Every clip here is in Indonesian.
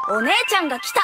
お姉ちゃんが来た。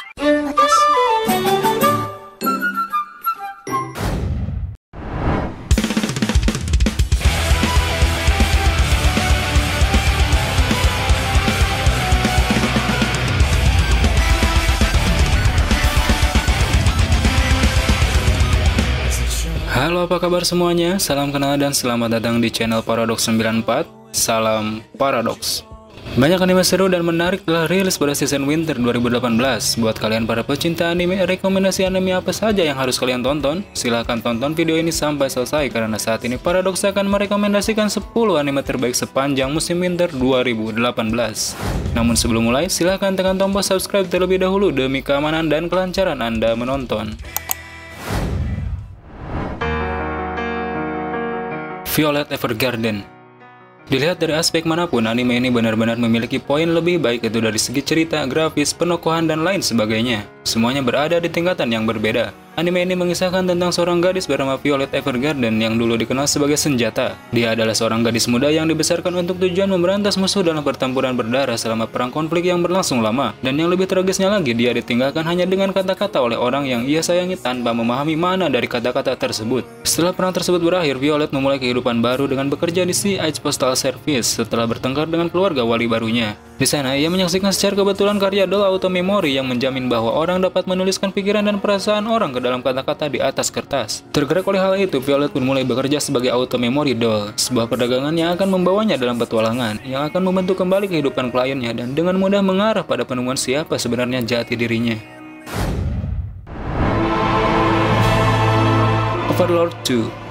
Halo, apa kabar semuanya? Salam kenal dan selamat datang di channel Paradox 94. Salam Paradox. Banyak anime seru dan menarik telah rilis pada season winter 2018. Buat kalian para pecinta anime, rekomendasi anime apa saja yang harus kalian tonton? Silahkan tonton video ini sampai selesai, karena saat ini Paradox akan merekomendasikan 10 anime terbaik sepanjang musim winter 2018. Namun sebelum mulai, silahkan tekan tombol subscribe terlebih dahulu demi keamanan dan kelancaran Anda menonton. Violet Evergarden. Dilihat dari aspek manapun, anime ini benar-benar memiliki poin lebih baik, itu dari segi cerita, grafis, penokohan, dan lain sebagainya. Semuanya berada di tingkatan yang berbeda. Anime ini mengisahkan tentang seorang gadis bernama Violet Evergarden yang dulu dikenal sebagai senjata. Dia adalah seorang gadis muda yang dibesarkan untuk tujuan memberantas musuh dalam pertempuran berdarah selama perang konflik yang berlangsung lama. Dan yang lebih tragisnya lagi, dia ditinggalkan hanya dengan kata-kata oleh orang yang ia sayangi tanpa memahami makna dari kata-kata tersebut. Setelah perang tersebut berakhir, Violet memulai kehidupan baru dengan bekerja di C.H. Postal Service setelah bertengkar dengan keluarga wali barunya. Di sana, ia menyaksikan secara kebetulan karya Doll Auto Memory yang menjamin bahwa orang dapat menuliskan pikiran dan perasaan orang ke dalam kata-kata di atas kertas. Tergerak oleh hal itu, Violet pun mulai bekerja sebagai Auto Memory Doll, sebuah perdagangan yang akan membawanya dalam petualangan, yang akan membentuk kembali kehidupan kliennya dan dengan mudah mengarah pada penemuan siapa sebenarnya jati dirinya. Overlord 2.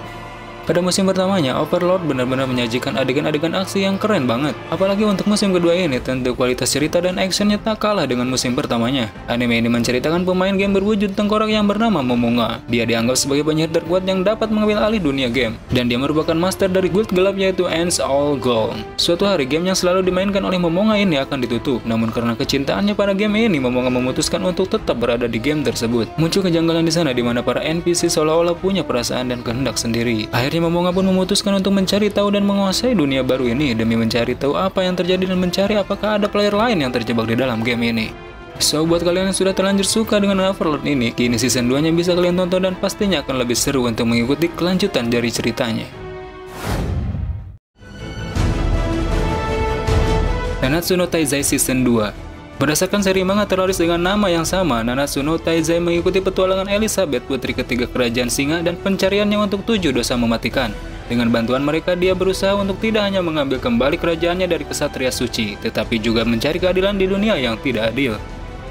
Pada musim pertamanya, Overlord benar-benar menyajikan adegan-adegan aksi yang keren banget. Apalagi untuk musim kedua ini, tentu kualitas cerita dan actionnya tak kalah dengan musim pertamanya. Anime ini menceritakan pemain game berwujud tengkorak yang bernama Momonga. Dia dianggap sebagai penyihir terkuat yang dapat mengambil alih dunia game. Dan dia merupakan master dari guild gelap yaitu Ends All Gold. Suatu hari, game yang selalu dimainkan oleh Momonga ini akan ditutup. Namun karena kecintaannya pada game ini, Momonga memutuskan untuk tetap berada di game tersebut. Muncul kejanggalan di sana di mana para NPC seolah-olah punya perasaan dan kehendak sendiri. Akhirnya Momonga pun memutuskan untuk mencari tahu dan menguasai dunia baru ini demi mencari tahu apa yang terjadi dan mencari apakah ada player lain yang terjebak di dalam game ini. So, buat kalian yang sudah terlanjur suka dengan Overlord ini, kini season 2-nya bisa kalian tonton dan pastinya akan lebih seru untuk mengikuti kelanjutan dari ceritanya. Nanatsu no Taizai Season 2. Berdasarkan seri manga terlaris dengan nama yang sama, Nanatsu no Taizai mengikuti petualangan Elizabeth, putri ketiga kerajaan singa, dan pencariannya untuk 7 dosa mematikan. Dengan bantuan mereka, dia berusaha untuk tidak hanya mengambil kembali kerajaannya dari kesatria suci, tetapi juga mencari keadilan di dunia yang tidak adil.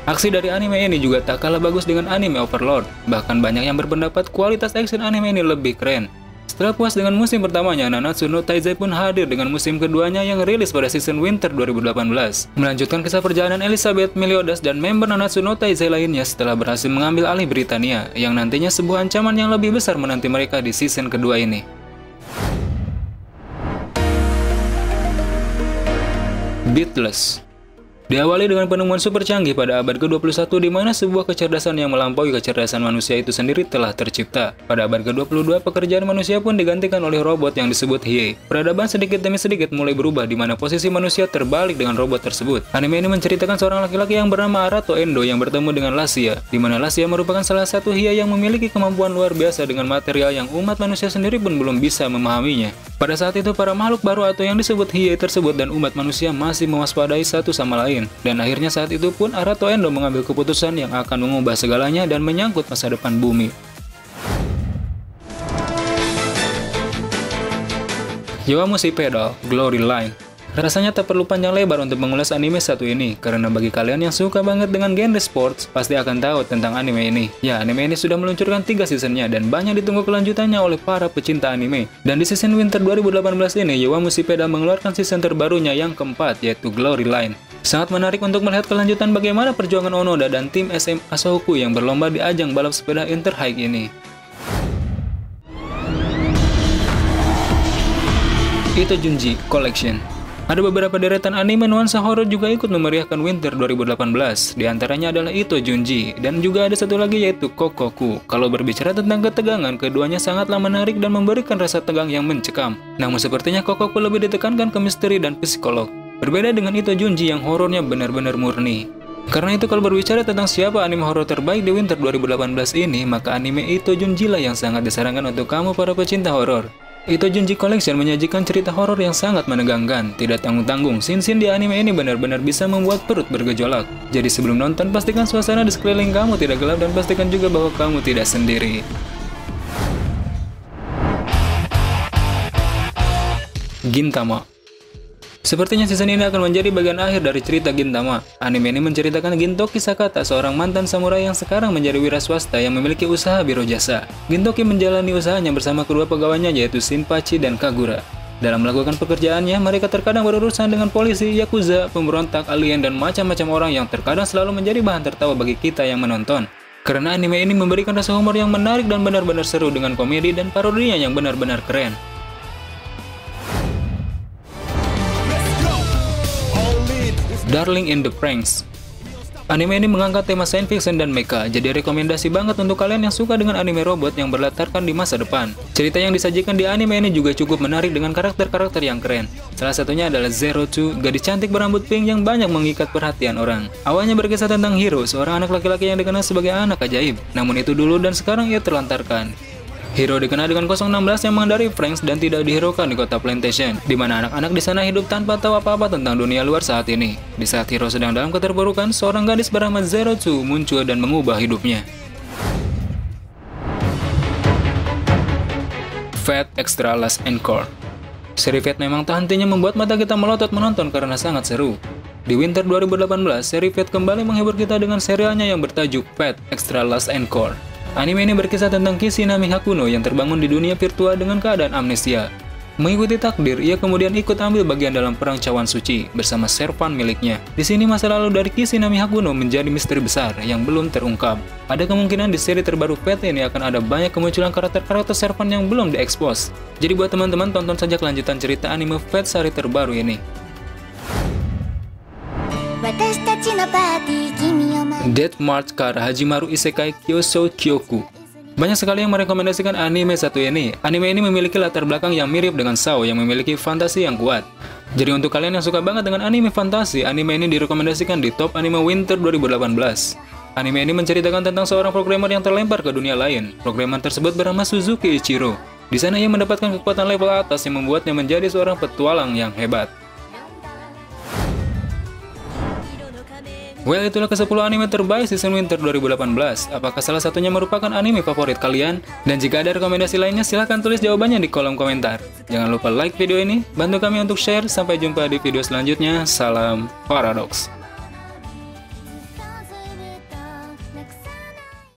Aksi dari anime ini juga tak kalah bagus dengan anime Overlord. Bahkan banyak yang berpendapat kualitas action anime ini lebih keren. Setelah puas dengan musim pertamanya, Nanatsu no Taizai pun hadir dengan musim keduanya yang rilis pada season winter 2018. Melanjutkan kisah perjalanan Elizabeth, Meliodas, dan member Nanatsu no Taizai lainnya setelah berhasil mengambil alih Britania, yang nantinya sebuah ancaman yang lebih besar menanti mereka di season kedua ini. Beatless. Diawali dengan penemuan super canggih pada abad ke-21 di mana sebuah kecerdasan yang melampaui kecerdasan manusia itu sendiri telah tercipta. Pada abad ke-22, pekerjaan manusia pun digantikan oleh robot yang disebut Hiei. Peradaban sedikit demi sedikit mulai berubah di mana posisi manusia terbalik dengan robot tersebut. Anime ini menceritakan seorang laki-laki yang bernama Arato Endo yang bertemu dengan Lassia, di mana Lassia merupakan salah satu Hiei yang memiliki kemampuan luar biasa dengan material yang umat manusia sendiri pun belum bisa memahaminya. Pada saat itu, para makhluk baru atau yang disebut Hiei tersebut dan umat manusia masih mewaspadai satu sama lain. Dan akhirnya saat itu pun Arato Endo mengambil keputusan yang akan mengubah segalanya dan menyangkut masa depan bumi. Yowamushi Pedal Glory Line. Rasanya tak perlu panjang lebar untuk mengulas anime satu ini, karena bagi kalian yang suka banget dengan genre sports, pasti akan tahu tentang anime ini. Ya, anime ini sudah meluncurkan 3 seasonnya dan banyak ditunggu kelanjutannya oleh para pecinta anime. Dan di season winter 2018 ini, Yowamushi Pedal mengeluarkan season terbarunya yang keempat, yaitu Glory Line. Sangat menarik untuk melihat kelanjutan bagaimana perjuangan Onoda dan tim SM Asahoku yang berlomba di ajang balap sepeda Interhike ini. Itojunji Collection. Ada beberapa deretan anime nuansa horor juga ikut memeriahkan Winter 2018. Di antaranya adalah Itojunji, dan juga ada satu lagi yaitu Kokoku. Kalau berbicara tentang ketegangan, keduanya sangatlah menarik dan memberikan rasa tegang yang mencekam. Namun sepertinya Kokoku lebih ditekankan ke misteri dan psikolog. Berbeda dengan Itojunji yang horornya benar-benar murni. Karena itu kalau berbicara tentang siapa anime horor terbaik di Winter 2018 ini, maka anime Ito Junji lah yang sangat disarankan untuk kamu para pecinta horor. Ito Junji Collection menyajikan cerita horor yang sangat menegangkan, tidak tanggung-tanggung. Scene-scene di anime ini benar-benar bisa membuat perut bergejolak. Jadi sebelum nonton, pastikan suasana di sekeliling kamu tidak gelap dan pastikan juga bahwa kamu tidak sendiri. Gintama. Sepertinya season ini akan menjadi bagian akhir dari cerita Gintama. Anime ini menceritakan Gintoki Sakata, seorang mantan samurai yang sekarang menjadi wira swasta yang memiliki usaha biro jasa. Gintoki menjalani usahanya bersama kedua pegawainya yaitu Shinpachi dan Kagura. Dalam melakukan pekerjaannya, mereka terkadang berurusan dengan polisi, yakuza, pemberontak, alien, dan macam-macam orang yang terkadang selalu menjadi bahan tertawa bagi kita yang menonton. Karena anime ini memberikan rasa humor yang menarik dan benar-benar seru dengan komedi dan parodinya yang benar-benar keren. Darling in the Franxx. Anime ini mengangkat tema science fiction dan mecha, jadi rekomendasi banget untuk kalian yang suka dengan anime robot yang berlatarkan di masa depan. Cerita yang disajikan di anime ini juga cukup menarik dengan karakter-karakter yang keren. Salah satunya adalah Zero Two, gadis cantik berambut pink yang banyak mengikat perhatian orang. Awalnya berkisah tentang Hiro, seorang anak laki-laki yang dikenal sebagai anak ajaib. Namun itu dulu dan sekarang ia terlantarkan. Hiro dikenal dengan 016 yang mengendari Franxx dan tidak dihiraukan di kota Plantation, di mana anak-anak di sana hidup tanpa tahu apa-apa tentang dunia luar saat ini. Di saat Hiro sedang dalam keterpurukan, seorang gadis bernama Zero Two muncul dan mengubah hidupnya. Fate Extra Last Encore. Seri Fate memang tak hentinya membuat mata kita melotot menonton karena sangat seru. Di Winter 2018, seri Fate kembali menghibur kita dengan serialnya yang bertajuk Fate Extra Last Encore. Anime ini berkisah tentang Kishinami Hakuno yang terbangun di dunia virtual dengan keadaan amnesia. Mengikuti takdir, ia kemudian ikut ambil bagian dalam perang cawan suci bersama servan miliknya. Di sini masa lalu dari Kishinami Hakuno menjadi misteri besar yang belum terungkap. Ada kemungkinan di seri terbaru Fate ini akan ada banyak kemunculan karakter-karakter servan yang belum diekspos. Jadi buat teman-teman, tonton saja kelanjutan cerita anime Fate seri terbaru ini. Death March Kara Hajimaru Isekai Kyosou Kyoku. Banyak sekali yang merekomendasikan anime satu ini. Anime ini memiliki latar belakang yang mirip dengan SAO yang memiliki fantasi yang kuat. Jadi untuk kalian yang suka banget dengan anime fantasi, anime ini direkomendasikan di top anime Winter 2018. Anime ini menceritakan tentang seorang programmer yang terlempar ke dunia lain. Programmer tersebut bernama Suzuki Ichiro. Di sana ia mendapatkan kekuatan level atas yang membuatnya menjadi seorang petualang yang hebat. Well, itulah ke-10 anime terbaik season Winter 2018. Apakah salah satunya merupakan anime favorit kalian? Dan jika ada rekomendasi lainnya, silahkan tulis jawabannya di kolom komentar. Jangan lupa like video ini, bantu kami untuk share. Sampai jumpa di video selanjutnya. Salam Paradox.